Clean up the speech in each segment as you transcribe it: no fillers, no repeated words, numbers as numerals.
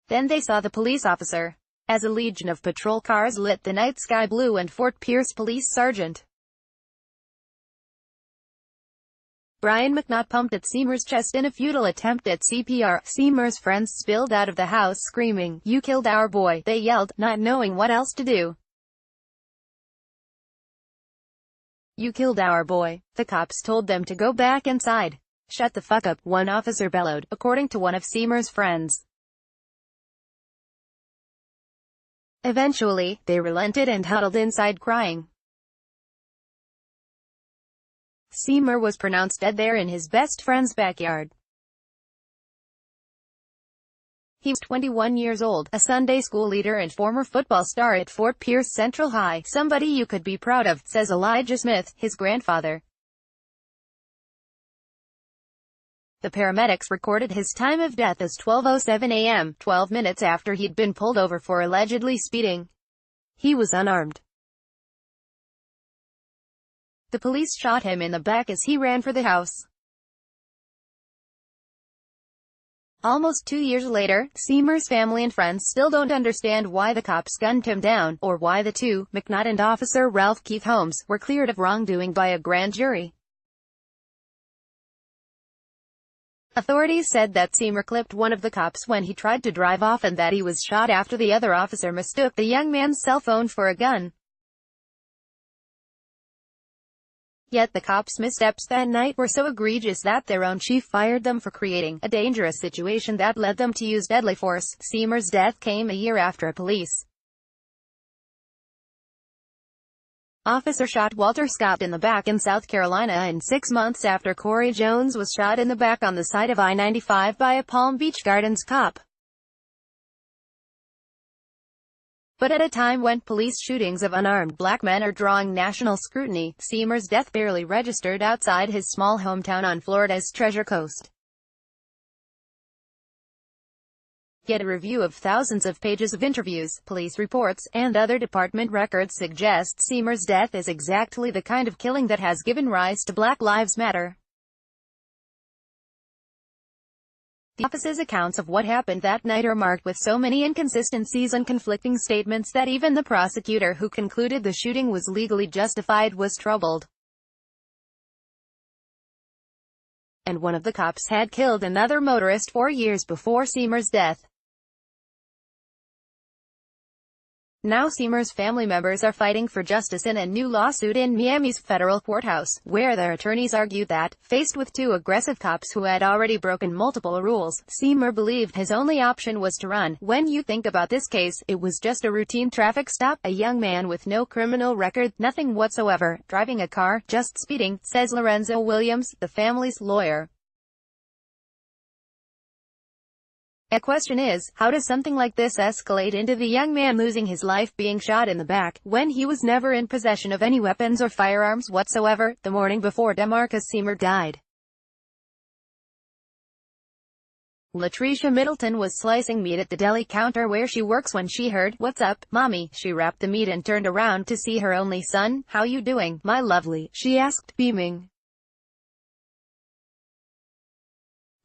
Then they saw the police officer. As a legion of patrol cars lit the night sky blue and Fort Pierce Police Sergeant Brian McNaught pumped at Seymour's chest in a futile attempt at CPR. Seymour's friends spilled out of the house screaming, "You killed our boy," they yelled, not knowing what else to do. "You killed our boy." The cops told them to go back inside. "Shut the fuck up," one officer bellowed, according to one of Seymour's friends. Eventually, they relented and huddled inside crying. Seymour was pronounced dead there in his best friend's backyard. He was 21 years old, a Sunday school leader and former football star at Fort Pierce Central High. "Somebody you could be proud of," says Elijah Smith, his grandfather. The paramedics recorded his time of death as 12:07 a.m., 12 minutes after he'd been pulled over for allegedly speeding. He was unarmed. The police shot him in the back as he ran for the house. Almost 2 years later, Seymour's family and friends still don't understand why the cops gunned him down, or why the two, McNaught and Officer Ralph Keith Holmes, were cleared of wrongdoing by a grand jury. Authorities said that Seymour clipped one of the cops when he tried to drive off and that he was shot after the other officer mistook the young man's cell phone for a gun. Yet the cops' missteps that night were so egregious that their own chief fired them for creating a dangerous situation that led them to use deadly force. Seymour's death came a year after a police officer shot Walter Scott in the back in South Carolina, and 6 months after Corey Jones was shot in the back on the side of I-95 by a Palm Beach Gardens cop. But at a time when police shootings of unarmed black men are drawing national scrutiny, Seymour's death barely registered outside his small hometown on Florida's Treasure Coast. Yet a review of thousands of pages of interviews, police reports, and other department records suggests Seymour's death is exactly the kind of killing that has given rise to Black Lives Matter. The office's accounts of what happened that night are marked with so many inconsistencies and conflicting statements that even the prosecutor who concluded the shooting was legally justified was troubled. And one of the cops had killed another motorist 4 years before Seymour's death. Now Seymour's family members are fighting for justice in a new lawsuit in Miami's federal courthouse, where their attorneys argue that, faced with two aggressive cops who had already broken multiple rules, Seymour believed his only option was to run. "When you think about this case, it was just a routine traffic stop, a young man with no criminal record, nothing whatsoever, driving a car, just speeding," says Lorenzo Williams, the family's lawyer. The question is, how does something like this escalate into the young man losing his life being shot in the back, when he was never in possession of any weapons or firearms whatsoever, the morning before DeMarcus Seymour died? Latricia Middleton was slicing meat at the deli counter where she works when she heard, "What's up, Mommy?" She wrapped the meat and turned around to see her only son. "How you doing, my lovely?" she asked, beaming.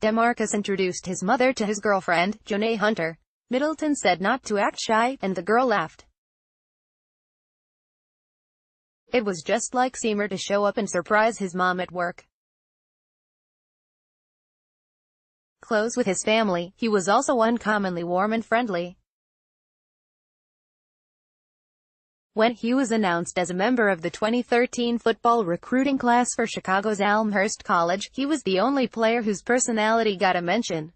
DeMarcus introduced his mother to his girlfriend, Jonay Hunter. Middleton said not to act shy, and the girl laughed. It was just like Seymour to show up and surprise his mom at work. Close with his family, he was also uncommonly warm and friendly. When he was announced as a member of the 2013 football recruiting class for Chicago's Elmhurst College, he was the only player whose personality got a mention.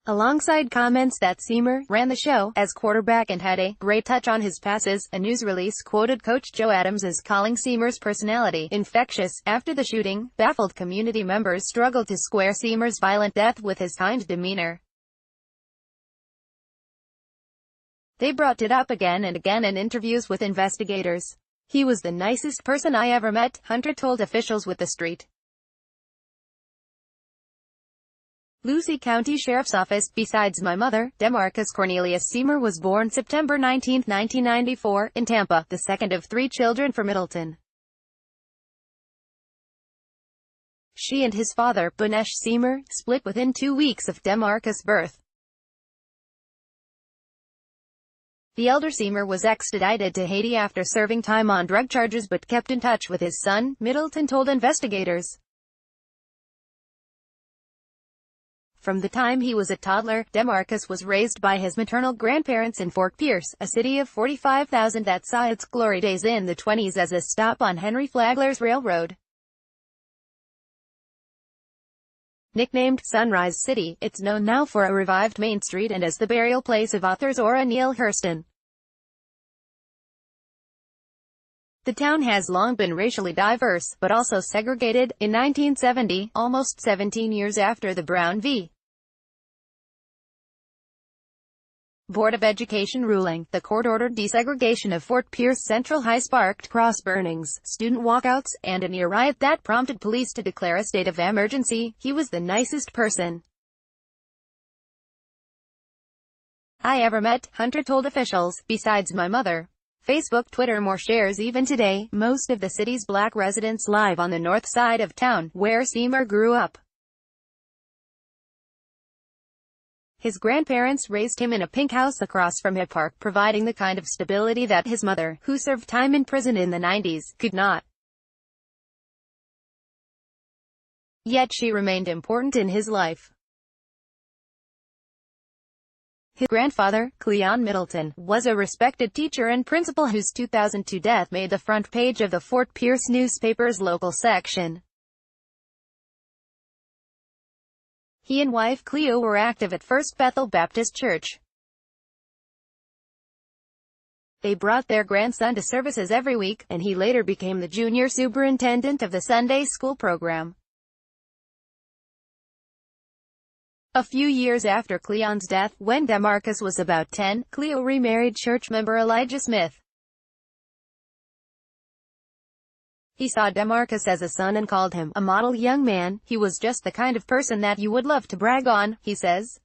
Alongside comments that Seymour ran the show as quarterback and had a great touch on his passes, a news release quoted Coach Joe Adams as calling Seymour's personality infectious. After the shooting, baffled community members struggled to square Seymour's violent death with his kind demeanor. They brought it up again and again in interviews with investigators. "He was the nicest person I ever met," Hunter told officials with the Street. Lucey County Sheriff's Office. Besides my mother, DeMarcus Cornelius Seymour was born September 19, 1994, in Tampa, the second of 3 children for Middleton. She and his father, Bunesh Seymour, split within 2 weeks of DeMarcus' birth. The elder Seymour was extradited to Haiti after serving time on drug charges but kept in touch with his son, Middleton told investigators. From the time he was a toddler, DeMarcus was raised by his maternal grandparents in Fort Pierce, a city of 45,000 that saw its glory days in the 20s as a stop on Henry Flagler's railroad. Nicknamed Sunrise City, it's known now for a revived Main Street and as the burial place of author Zora Neale Hurston. The town has long been racially diverse, but also segregated. In 1970, almost 17 years after the Brown v. Board of Education ruling, the court ordered desegregation of Fort Pierce Central High, sparked cross-burnings, student walkouts, and a near riot that prompted police to declare a state of emergency. He was the nicest person I ever met, Hunter told officials, besides my mother. Facebook, Twitter, more shares even today. Most of the city's black residents live on the north side of town, where Seymour grew up. His grandparents raised him in a pink house across from Hip Park, providing the kind of stability that his mother, who served time in prison in the 90s, could not. Yet she remained important in his life. His grandfather, Cleon Middleton, was a respected teacher and principal whose 2002 death made the front page of the Fort Pierce newspaper's local section. He and wife Cleo were active at First Bethel Baptist Church. They brought their grandson to services every week, and he later became the junior superintendent of the Sunday school program. A few years after Cleon's death, when DeMarcus was about 10, Cleo remarried church member Elijah Smith. He saw DeMarcus as a son and called him a model young man. He was just the kind of person that you would love to brag on, he says.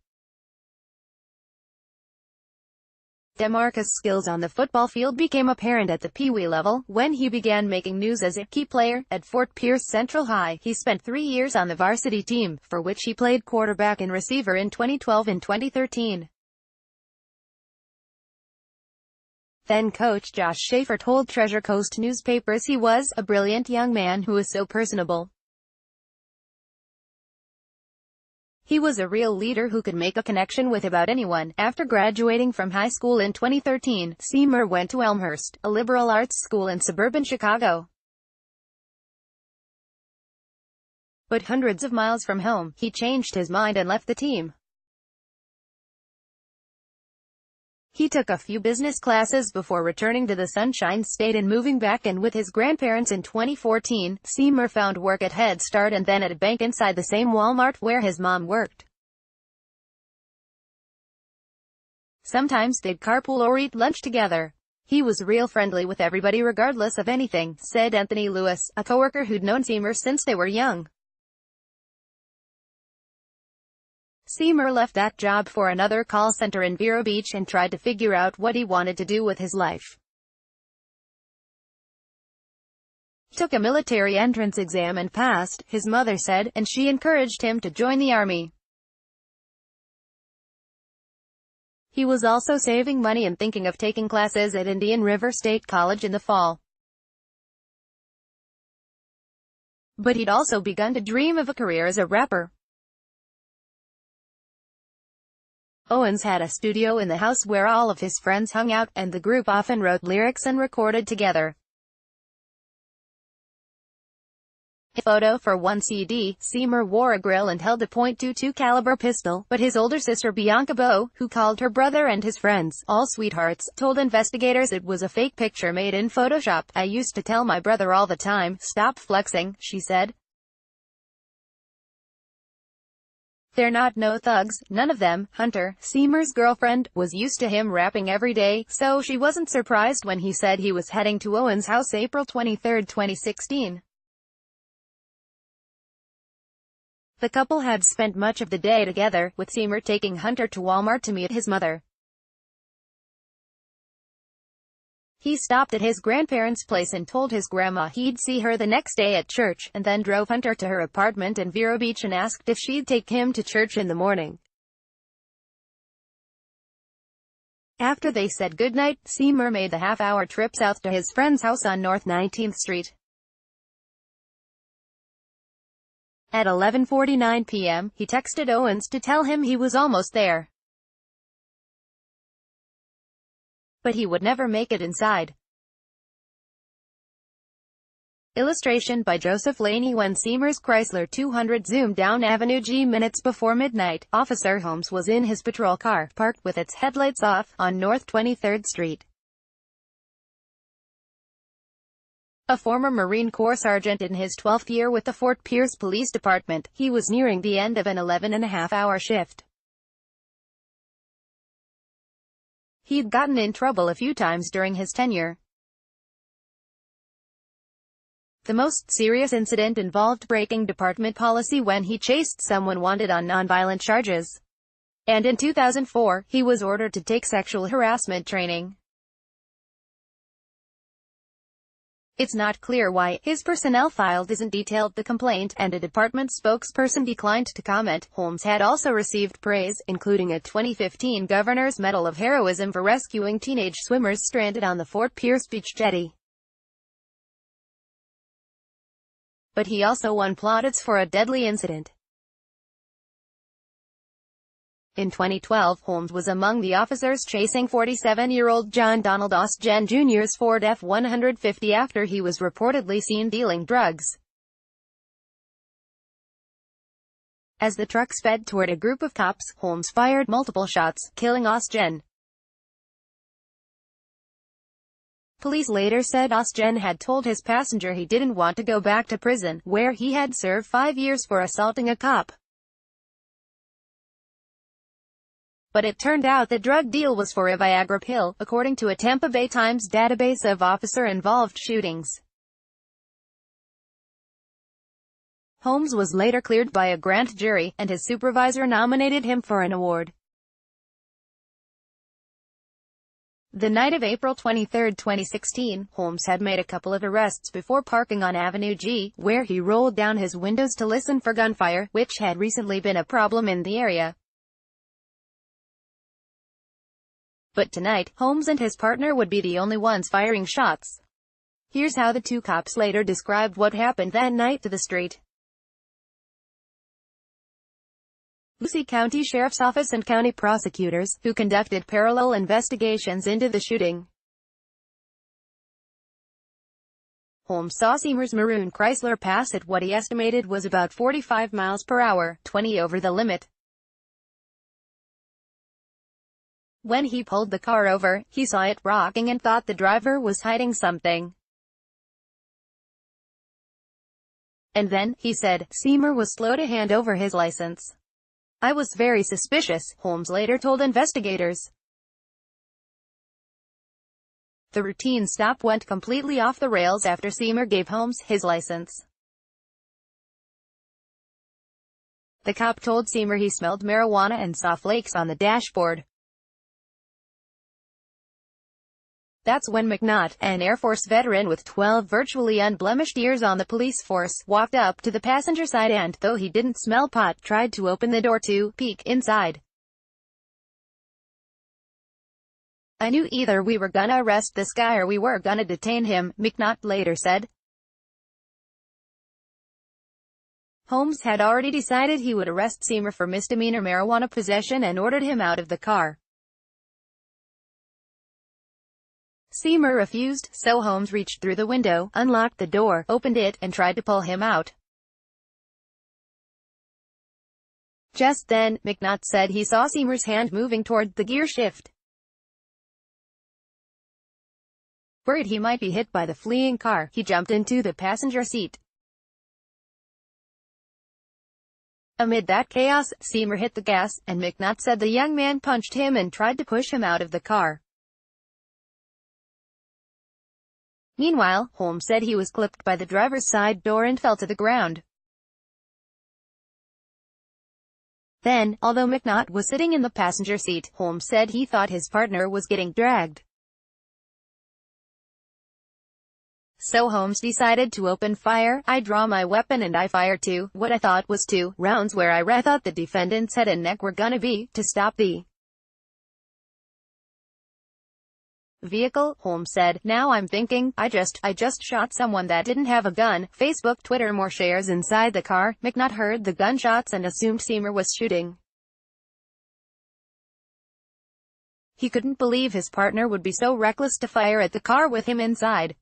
DeMarcus' skills on the football field became apparent at the Pee Wee level, when he began making news as a key player. At Fort Pierce Central High, he spent 3 years on the varsity team, for which he played quarterback and receiver in 2012 and 2013. Then coach Josh Schaefer told Treasure Coast newspapers he was a brilliant young man who was so personable. He was a real leader who could make a connection with about anyone. After graduating from high school in 2013, Seymour went to Elmhurst, a liberal arts school in suburban Chicago. But hundreds of miles from home, he changed his mind and left the team. He took a few business classes before returning to the Sunshine State and moving back in with his grandparents in 2014. Seymour found work at Head Start and then at a bank inside the same Walmart where his mom worked. Sometimes they'd carpool or eat lunch together. He was real friendly with everybody regardless of anything, said Anthony Lewis, a coworker who'd known Seymour since they were young. Seymour left that job for another call center in Vero Beach and tried to figure out what he wanted to do with his life. He took a military entrance exam and passed, his mother said, and she encouraged him to join the Army. He was also saving money and thinking of taking classes at Indian River State College in the fall. But he'd also begun to dream of a career as a rapper. Owens had a studio in the house where all of his friends hung out, and the group often wrote lyrics and recorded together. In a photo for one CD, Seymour wore a grill and held a .22 caliber pistol, but his older sister Bianca Beau, who called her brother and his friends all sweethearts, told investigators it was a fake picture made in Photoshop. "I used to tell my brother all the time, stop flexing," she said. "They're not no thugs, none of them." Hunter, Seymour's girlfriend, was used to him rapping every day, so she wasn't surprised when he said he was heading to Owens' house April 23, 2016. The couple had spent much of the day together, with Seymour taking Hunter to Walmart to meet his mother. He stopped at his grandparents' place and told his grandma he'd see her the next day at church, and then drove Hunter to her apartment in Vero Beach and asked if she'd take him to church in the morning. After they said goodnight, Seymour made the half-hour trip south to his friend's house on North 19th Street. At 11:49 p.m., he texted Owens to tell him he was almost there, but he would never make it inside. Illustration by Joseph Laney. When Seymour's Chrysler 200 zoomed down Avenue G minutes before midnight, Officer Holmes was in his patrol car, parked with its headlights off, on North 23rd Street. A former Marine Corps sergeant in his 12th year with the Fort Pierce Police Department, he was nearing the end of an 11.5-hour shift. He'd gotten in trouble a few times during his tenure. The most serious incident involved breaking department policy when he chased someone wanted on nonviolent charges. And in 2004, he was ordered to take sexual harassment training. It's not clear why his personnel file isn't detailed the complaint, and a department spokesperson declined to comment. Holmes had also received praise, including a 2015 Governor's Medal of Heroism for rescuing teenage swimmers stranded on the Fort Pierce Beach jetty. But he also won plaudits for a deadly incident. In 2012, Holmes was among the officers chasing 47-year-old John Donald Osgen Jr.'s Ford F-150 after he was reportedly seen dealing drugs. As the truck sped toward a group of cops, Holmes fired multiple shots, killing Osgen. Police later said Osgen had told his passenger he didn't want to go back to prison, where he had served 5 years for assaulting a cop. But it turned out the drug deal was for a Viagra pill, according to a Tampa Bay Times database of officer-involved shootings. Holmes was later cleared by a grand jury, and his supervisor nominated him for an award. The night of April 23, 2016, Holmes had made a couple of arrests before parking on Avenue G, where he rolled down his windows to listen for gunfire, which had recently been a problem in the area. But tonight, Holmes and his partner would be the only ones firing shots. Here's how the two cops later described what happened that night to the Street. Lucey County Sheriff's Office and county prosecutors, who conducted parallel investigations into the shooting. Holmes saw Seymour's maroon Chrysler pass at what he estimated was about 45 miles per hour, 20 over the limit. When he pulled the car over, he saw it rocking and thought the driver was hiding something. And then, he said, Seymour was slow to hand over his license. I was very suspicious, Holmes later told investigators. The routine stop went completely off the rails after Seymour gave Holmes his license. The cop told Seymour he smelled marijuana and saw flakes on the dashboard. That's when McNaught, an Air Force veteran with 12 virtually unblemished years on the police force, walked up to the passenger side and, though he didn't smell pot, tried to open the door to peek inside. I knew either we were gonna arrest this guy or we were gonna detain him, McNaught later said. Holmes had already decided he would arrest Seymour for misdemeanor marijuana possession and ordered him out of the car. Seymour refused, so Holmes reached through the window, unlocked the door, opened it, and tried to pull him out. Just then, McNaught said he saw Seymour's hand moving toward the gear shift. Worried he might be hit by the fleeing car, he jumped into the passenger seat. Amid that chaos, Seymour hit the gas, and McNaught said the young man punched him and tried to push him out of the car. Meanwhile, Holmes said he was clipped by the driver's side door and fell to the ground. Then, although McNaught was sitting in the passenger seat, Holmes said he thought his partner was getting dragged. So Holmes decided to open fire. I draw my weapon and I fire what I thought was 2 rounds where I thought the defendant's head and neck were gonna be, to stop the vehicle, Holmes said. Now I'm thinking, I just shot someone that didn't have a gun. Facebook, Twitter. More shares inside the car. McNutt heard the gunshots and assumed Seymour was shooting. He couldn't believe his partner would be so reckless to fire at the car with him inside.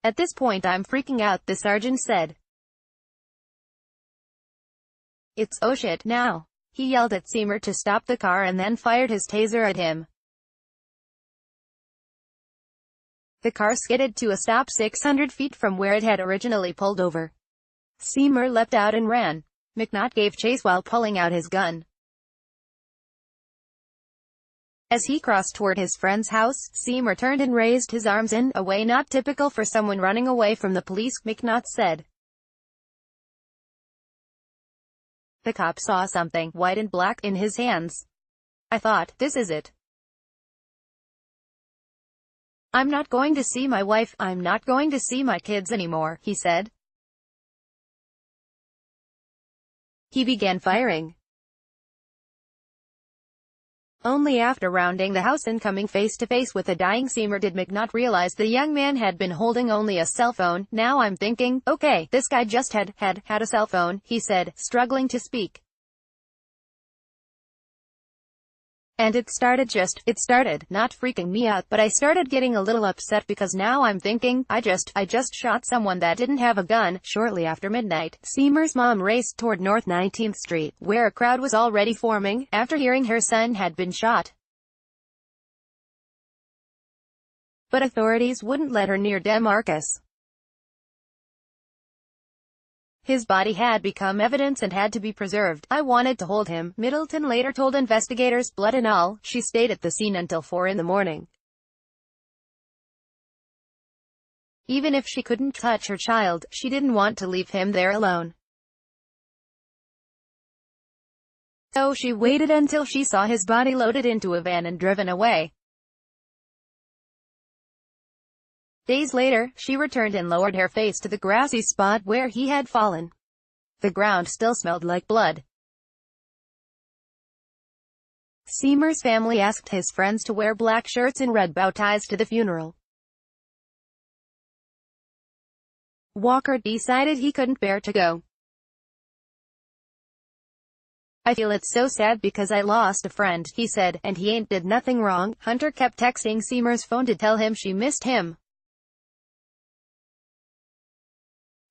At this point I'm freaking out, the sergeant said. It's oh shit now. He yelled at Seymour to stop the car and then fired his taser at him. The car skidded to a stop 600 feet from where it had originally pulled over. Seymour leapt out and ran. McNutt gave chase while pulling out his gun. As he crossed toward his friend's house, Seymour turned and raised his arms in a way not typical for someone running away from the police, McNutt said. The cop saw something, white and black, in his hands. I thought, this is it. I'm not going to see my wife, I'm not going to see my kids anymore, he said. He began firing. Only after rounding the house and coming face to face with a dying Seymour did McNutt realize the young man had been holding only a cell phone. Now I'm thinking, okay, this guy just had a cell phone, he said, struggling to speak. And it started not freaking me out, but I started getting a little upset because now I'm thinking, I just shot someone that didn't have a gun. Shortly after midnight, Seymour's mom raced toward North 19th Street, where a crowd was already forming, after hearing her son had been shot. But authorities wouldn't let her near DeMarcus. His body had become evidence and had to be preserved. I wanted to hold him, Middleton later told investigators. Blood and all, she stayed at the scene until 4 in the morning. Even if she couldn't touch her child, she didn't want to leave him there alone. So she waited until she saw his body loaded into a van and driven away. Days later, she returned and lowered her face to the grassy spot where he had fallen. The ground still smelled like blood. Seymour's family asked his friends to wear black shirts and red bow ties to the funeral. Walker decided he couldn't bear to go. I feel it's so sad because I lost a friend, he said, and he ain't did nothing wrong. Hunter kept texting Seymour's phone to tell him she missed him.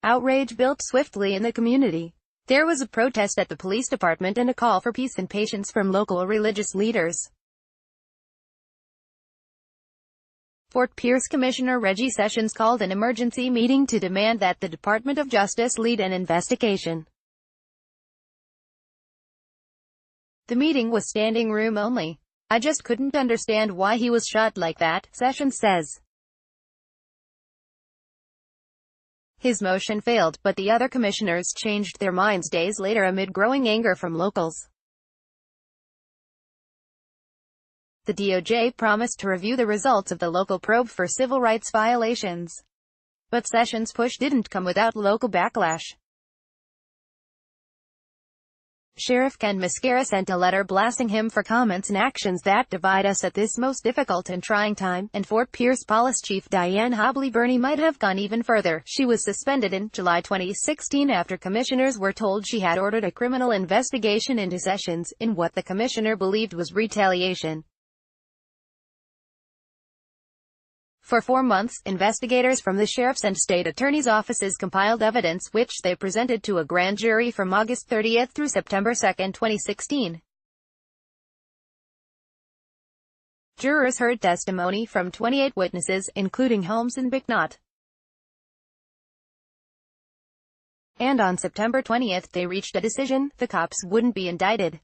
Outrage built swiftly in the community. There was a protest at the police department and a call for peace and patience from local religious leaders. Fort Pierce Commissioner Reggie Sessions called an emergency meeting to demand that the Department of Justice lead an investigation. The meeting was standing room only. I just couldn't understand why he was shot like that, Sessions says. His motion failed, but the other commissioners changed their minds days later amid growing anger from locals. The DOJ promised to review the results of the local probe for civil rights violations. But Sessions' push didn't come without local backlash. Sheriff Ken Mascara sent a letter blasting him for comments and actions that divide us at this most difficult and trying time, and Fort Pierce Police Chief Diane Hobley Burney might have gone even further. She was suspended in July 2016 after commissioners were told she had ordered a criminal investigation into Sessions, in what the commissioner believed was retaliation. For 4 months, investigators from the sheriff's and state attorney's offices compiled evidence, which they presented to a grand jury from August 30 through September 2, 2016. Jurors heard testimony from 28 witnesses, including Holmes and McNutt. And on September 20, they reached a decision: the cops wouldn't be indicted.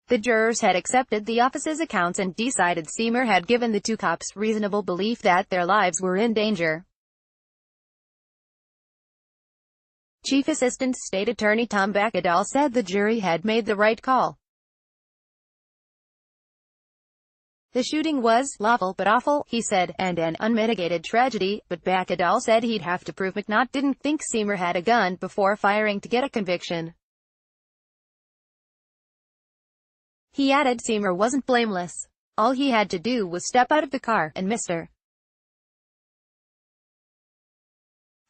The jurors had accepted the office's accounts and decided Seymour had given the 2 cops reasonable belief that their lives were in danger. Chief Assistant State Attorney Tom Bakadal said the jury had made the right call. The shooting was lawful but awful, he said, and an unmitigated tragedy, but Bakadal said he'd have to prove McNaught didn't think Seymour had a gun before firing to get a conviction. He added Seymour wasn't blameless. All he had to do was step out of the car, and Mr.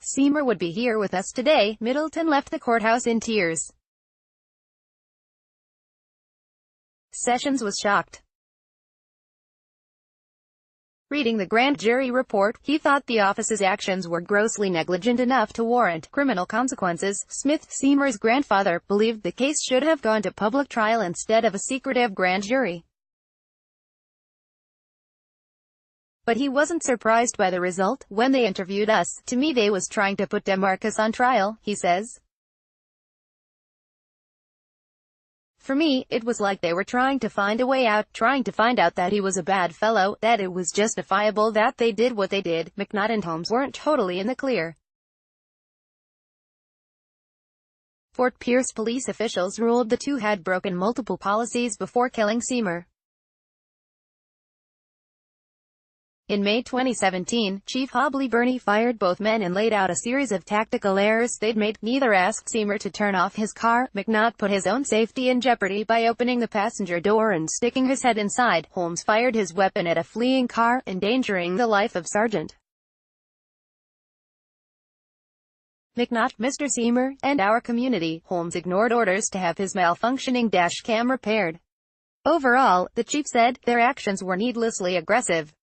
Seymour would be here with us today. Middleton left the courthouse in tears. Sessions was shocked. Reading the grand jury report, he thought the office's actions were grossly negligent enough to warrant criminal consequences. Smith, Seymour's grandfather, believed the case should have gone to public trial instead of a secretive grand jury. But he wasn't surprised by the result. When they interviewed us, to me they was trying to put DeMarcus on trial, he says. For me, it was like they were trying to find a way out, trying to find out that he was a bad fellow, that it was justifiable that they did what they did. McNaught and Holmes weren't totally in the clear. Fort Pierce police officials ruled the two had broken multiple policies before killing Seymour. In May 2017, Chief Hobley Burney fired both men and laid out a series of tactical errors they'd made. Neither asked Seymour to turn off his car. McNaught put his own safety in jeopardy by opening the passenger door and sticking his head inside. Holmes fired his weapon at a fleeing car, endangering the life of Sergeant McNaught, Mr. Seymour, and our community. Holmes ignored orders to have his malfunctioning dash cam repaired. Overall, the chief said, their actions were needlessly aggressive.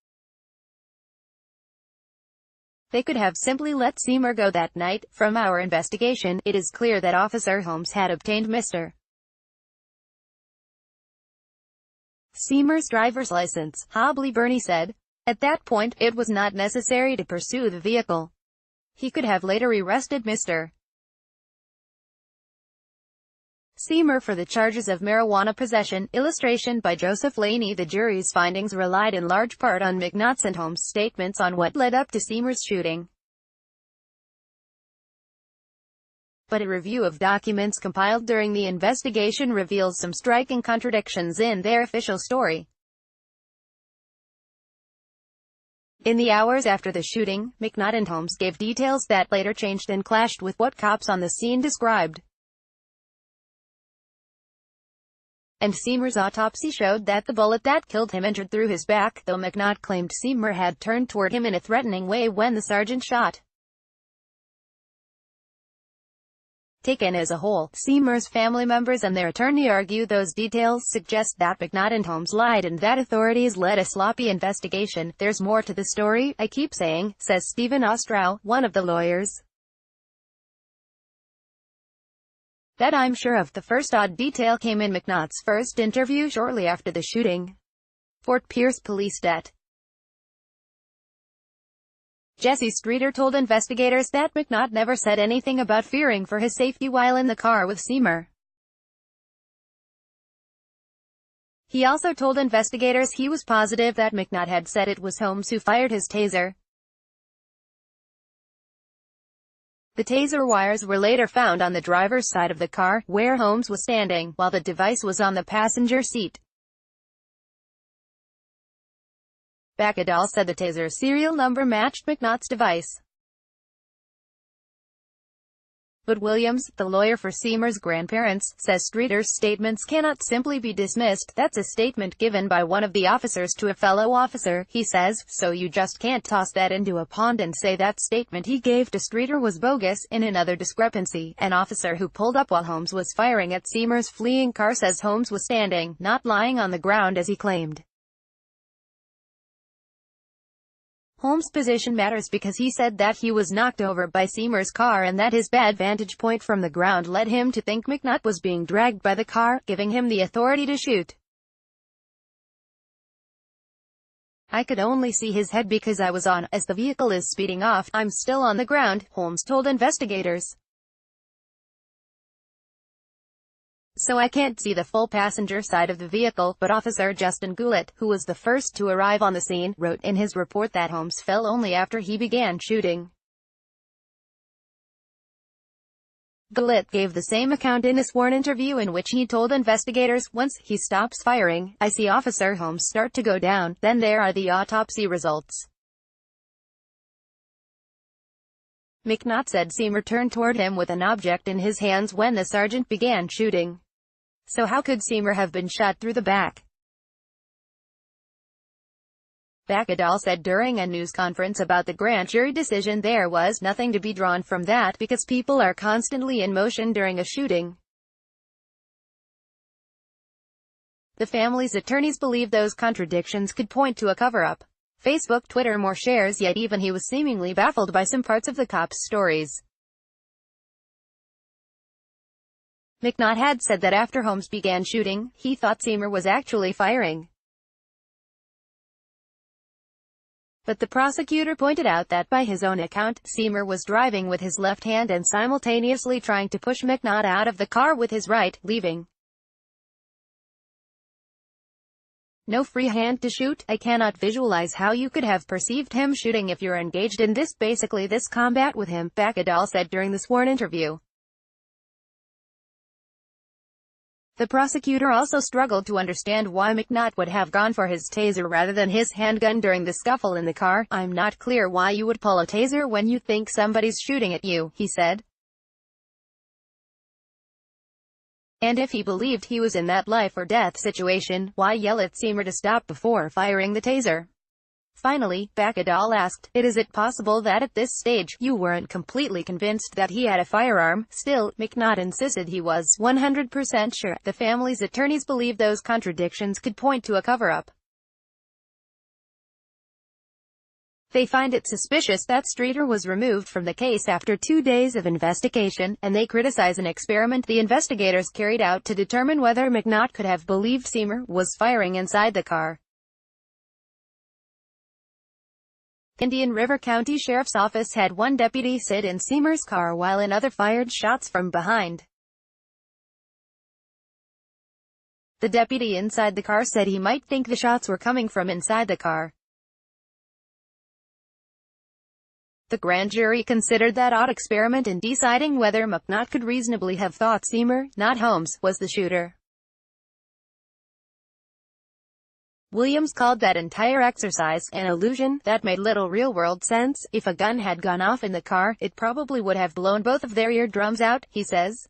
They could have simply let Seymour go that night. From our investigation, it is clear that Officer Holmes had obtained Mr. Seymour's driver's license, Hobley Burney said. At that point, it was not necessary to pursue the vehicle. He could have later arrested Mr. Seymour for the charges of marijuana possession. Illustration by Joseph Laney. The jury's findings relied in large part on McNaught's and Holmes' statements on what led up to Seymour's shooting. But a review of documents compiled during the investigation reveals some striking contradictions in their official story. In the hours after the shooting, McNaught and Holmes gave details that later changed and clashed with what cops on the scene described. And Seymour's autopsy showed that the bullet that killed him entered through his back, though McNaught claimed Seymour had turned toward him in a threatening way when the sergeant shot. Taken as a whole, Seymour's family members and their attorney argue those details suggest that McNaught and Holmes lied and that authorities led a sloppy investigation. There's more to the story, I keep saying, says Stephen Ostrow, one of the lawyers that I'm sure of. The first odd detail came in McNaught's first interview shortly after the shooting. Fort Pierce Police Det. Jesse Streeter told investigators that McNaught never said anything about fearing for his safety while in the car with Seymour. He also told investigators he was positive that McNaught had said it was Holmes who fired his taser. The taser wires were later found on the driver's side of the car, where Holmes was standing, while the device was on the passenger seat. Bakadal said the taser serial number matched McNaught's device. But Williams, the lawyer for Seymour's grandparents, says Streeter's statements cannot simply be dismissed. That's a statement given by one of the officers to a fellow officer, he says, so you just can't toss that into a pond and say that statement he gave to Streeter was bogus. In another discrepancy, an officer who pulled up while Holmes was firing at Seymour's fleeing car says Holmes was standing, not lying on the ground as he claimed. Holmes' position matters because he said that he was knocked over by Seymour's car and that his bad vantage point from the ground led him to think McNaught was being dragged by the car, giving him the authority to shoot. I could only see his head because I was on. As the vehicle is speeding off, I'm still on the ground, Holmes told investigators. So I can't see the full passenger side of the vehicle, but Officer Justin Goulet, who was the first to arrive on the scene, wrote in his report that Holmes fell only after he began shooting. Galit gave the same account in a sworn interview in which he told investigators, "Once he stops firing, I see Officer Holmes start to go down, then there are the autopsy results." McNaught said Seymour turned toward him with an object in his hands when the sergeant began shooting. So how could Seymour have been shot through the back? Bakadal said during a news conference about the grand jury decision there was nothing to be drawn from that because people are constantly in motion during a shooting. The family's attorneys believe those contradictions could point to a cover-up. Facebook, Twitter more shares, yet even he was seemingly baffled by some parts of the cops' stories. McNaught had said that after Holmes began shooting, he thought Seymour was actually firing. But the prosecutor pointed out that by his own account, Seymour was driving with his left hand and simultaneously trying to push McNaught out of the car with his right, leaving no free hand to shoot. "I cannot visualize how you could have perceived him shooting if you're engaged in this combat with him," Bakadal said during the sworn interview. The prosecutor also struggled to understand why McNaught would have gone for his taser rather than his handgun during the scuffle in the car. "I'm not clear why you would pull a taser when you think somebody's shooting at you," he said. And if he believed he was in that life-or-death situation, why yell at Seymour to stop before firing the taser? Finally, Bakadal asked, Is it possible that at this stage, you weren't completely convinced that he had a firearm?" Still, McNaught insisted he was 100% sure. The family's attorneys believe those contradictions could point to a cover-up. They find it suspicious that Streeter was removed from the case after 2 days of investigation, and they criticize an experiment the investigators carried out to determine whether McNaught could have believed Seymour was firing inside the car. Indian River County Sheriff's Office had one deputy sit in Seymour's car while another fired shots from behind. The deputy inside the car said he might think the shots were coming from inside the car. The grand jury considered that odd experiment in deciding whether McNaught could reasonably have thought Seymour, not Holmes, was the shooter. Williams called that entire exercise an illusion that made little real-world sense. "If a gun had gone off in the car, it probably would have blown both of their eardrums out," he says.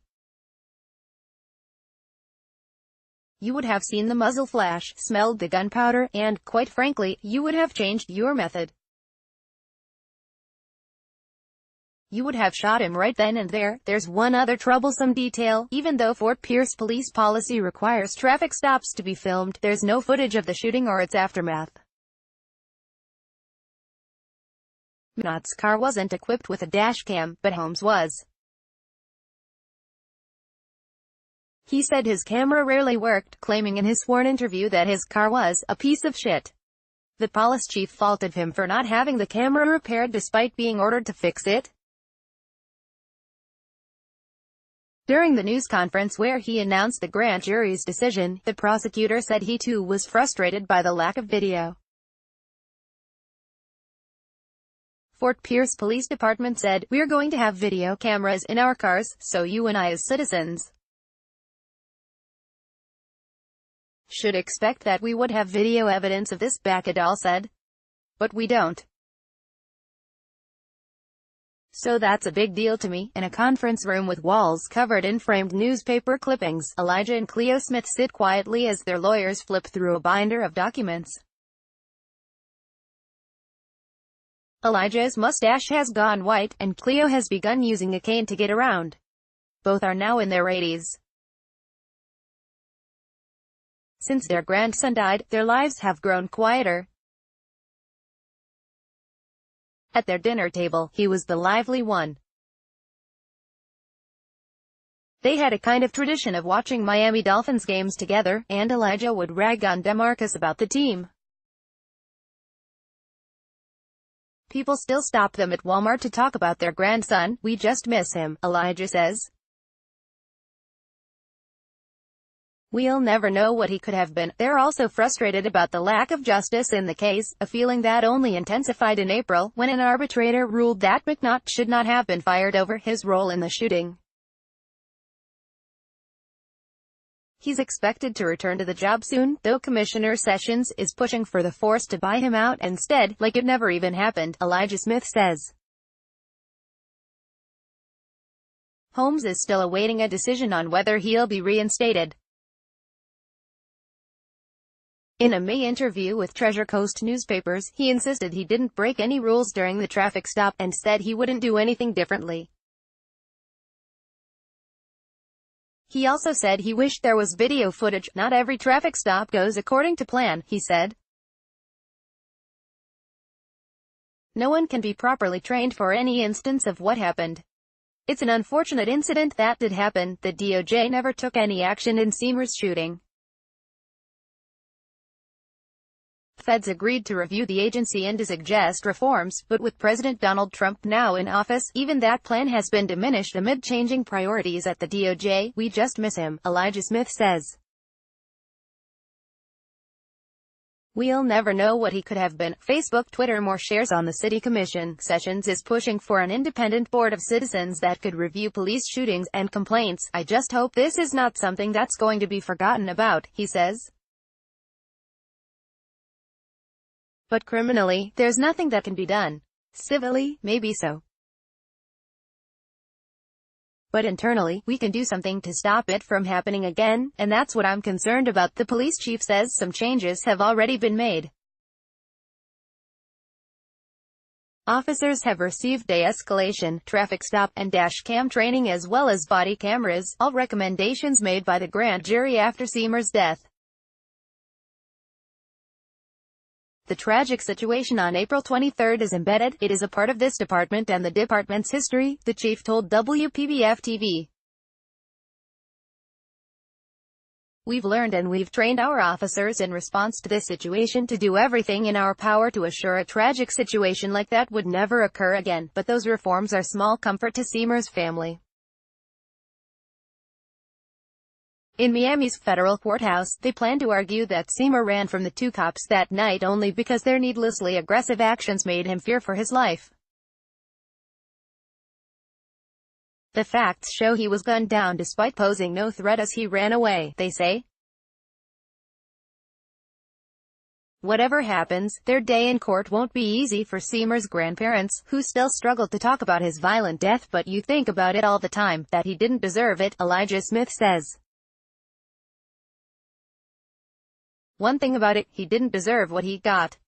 "You would have seen the muzzle flash, smelled the gunpowder, and, quite frankly, you would have changed your method. You would have shot him right then and there." There's one other troublesome detail. Even though Fort Pierce police policy requires traffic stops to be filmed, there's no footage of the shooting or its aftermath. McNaught's car wasn't equipped with a dash cam, but Holmes was. He said his camera rarely worked, claiming in his sworn interview that his car was a piece of shit. The police chief faulted him for not having the camera repaired despite being ordered to fix it. During the news conference where he announced the grand jury's decision, the prosecutor said he too was frustrated by the lack of video. Fort Pierce Police Department said, "We're going to have video cameras in our cars, so you and I as citizens should expect that we would have video evidence of this," Bakadal said. "But we don't. So that's a big deal to me." In a conference room with walls covered in framed newspaper clippings, Elijah and Cleo Smith sit quietly as their lawyers flip through a binder of documents. Elijah's mustache has gone white, and Cleo has begun using a cane to get around. Both are now in their 80s. Since their grandson died, their lives have grown quieter. At their dinner table, he was the lively one. They had a kind of tradition of watching Miami Dolphins games together, and Elijah would rag on DeMarcus about the team. People still stop them at Walmart to talk about their grandson. "We just miss him," Elijah says. "We'll never know what he could have been." They're also frustrated about the lack of justice in the case, a feeling that only intensified in April, when an arbitrator ruled that McNaught should not have been fired over his role in the shooting. He's expected to return to the job soon, though Commissioner Sessions is pushing for the force to buy him out instead, like it never even happened, Elijah Smith says. Holmes is still awaiting a decision on whether he'll be reinstated. In a May interview with Treasure Coast newspapers, he insisted he didn't break any rules during the traffic stop, and said he wouldn't do anything differently. He also said he wished there was video footage. "Not every traffic stop goes according to plan," he said. "No one can be properly trained for any instance of what happened. It's an unfortunate incident that did happen. The DOJ never took any action in Seymour's shooting. Feds agreed to review the agency and to suggest reforms, but with President Donald Trump now in office, even that plan has been diminished amid changing priorities at the DOJ. We just miss him," Elijah Smith says. "We'll never know what he could have been." Facebook, Twitter, more shares on the city commission. Sessions is pushing for an independent board of citizens that could review police shootings and complaints. "I just hope this is not something that's going to be forgotten about," he says. "But criminally, there's nothing that can be done. Civilly, maybe so. But internally, we can do something to stop it from happening again, and that's what I'm concerned about," the police chief says. Some changes have already been made. Officers have received de-escalation, traffic stop, and dash cam training as well as body cameras, all recommendations made by the grand jury after Seymour's death. "The tragic situation on April 23 is embedded. It is a part of this department and the department's history," the chief told WPBF-TV. "We've learned and we've trained our officers in response to this situation to do everything in our power to assure a tragic situation like that would never occur again, but those reforms are small comfort to Seymour's family." In Miami's federal courthouse, they plan to argue that Seymour ran from the two cops that night only because their needlessly aggressive actions made him fear for his life. "The facts show he was gunned down despite posing no threat as he ran away," they say. Whatever happens, their day in court won't be easy for Seymour's grandparents, who still struggle to talk about his violent death. "But you think about it all the time, that he didn't deserve it," Elijah Smith says. "One thing about it, he didn't deserve what he got.